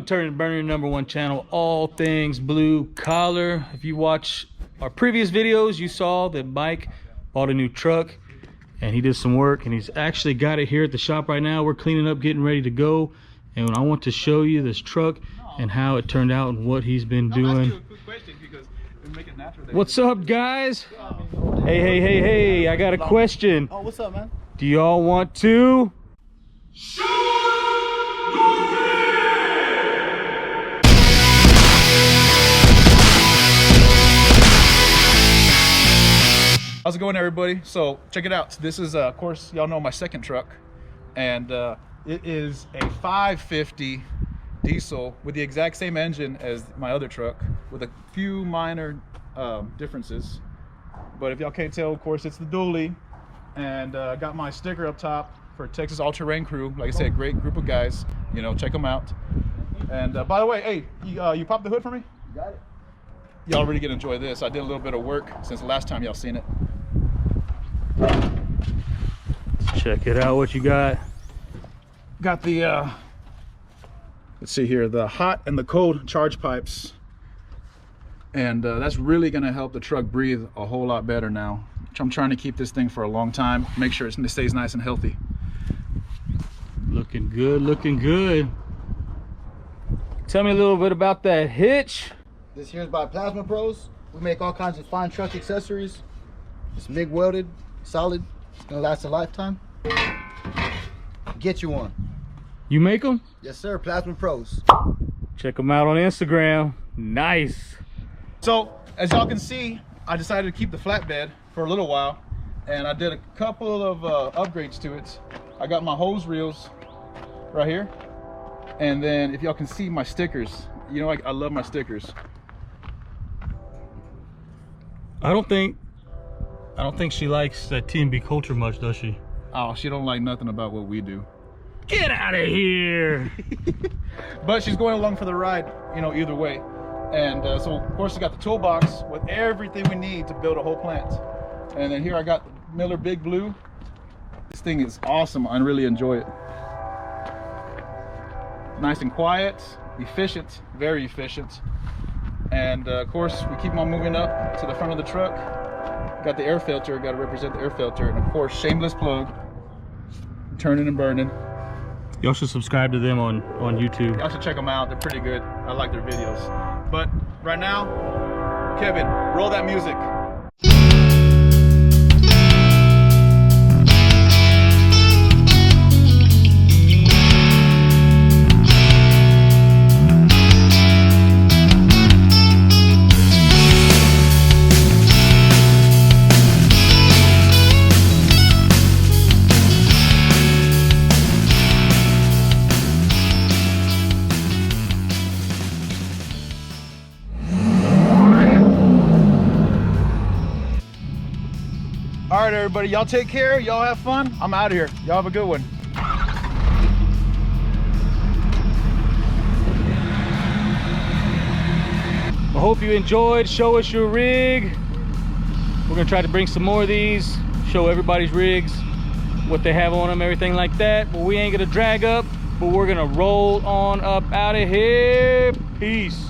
Turnin and Burnin, #1 channel, all things blue collar. If you watch our previous videos, you saw that Mike bought a new truck and he did some work, and he's actually got it here at the shop right now. We're cleaning up, getting ready to go, and I want to show you this truck and how it turned out and what he's been doing. What's up, guys? Hey, I got a question. Oh, what's up, man? Do y'all want to How's it going, everybody? So check it out. This is of course, y'all know my second truck, and it is a 550 diesel with the exact same engine as my other truck, with a few minor differences. But if y'all can't tell, of course, it's the dually, and I got my sticker up top for Texas All-Terrain Crew. Like I said, great group of guys, you know, check them out. And by the way, hey, you popped the hood for me? You got it. Y'all really gonna enjoy this. I did a little bit of work since the last time y'all seen it. check it out? What you got? Got the let's see here, the hot and the cold charge pipes, and that's really gonna help the truck breathe a whole lot better now. I'm trying to keep this thing for a long time, make sure it stays nice and healthy. Looking good, looking good. Tell me a little bit about that hitch. This here is by Plasma Pros. We make all kinds of fine truck accessories. It's MIG welded, solid. It's gonna last a lifetime. Get you one. You make them? Yes, sir. Plasma Pros. Check them out on Instagram. Nice. So as y'all can see, I decided to keep the flatbed for a little while, and I did a couple of upgrades to it. I got my hose reels right here, and then if y'all can see my stickers, you know, I love my stickers. I don't think she likes that TNB culture much, does she? Oh, she don't like nothing about what we do. Get out of here. But she's going along for the ride, you know, either way. And so of course we got the toolbox with everything we need to build a whole plant. And then here I got the Miller Big Blue. This thing is awesome. I really enjoy it. Nice and quiet, efficient, very efficient. And of course we keep on moving up to the front of the truck. Got the air filter, got to represent the air filter, and of course shameless plug, Turnin and Burnin. Y'all should subscribe to them on YouTube. Y'all should check them out. They're pretty good. I like their videos. But right now, Kevin, roll that music. All right, everybody, y'all take care. Y'all have fun. I'm out of here. Y'all have a good one. I hope you enjoyed. Show us your rig. We're gonna try to bring some more of these, show everybody's rigs, what they have on them, everything like that. But we ain't gonna drag up, but we're gonna roll on up out of here. Peace.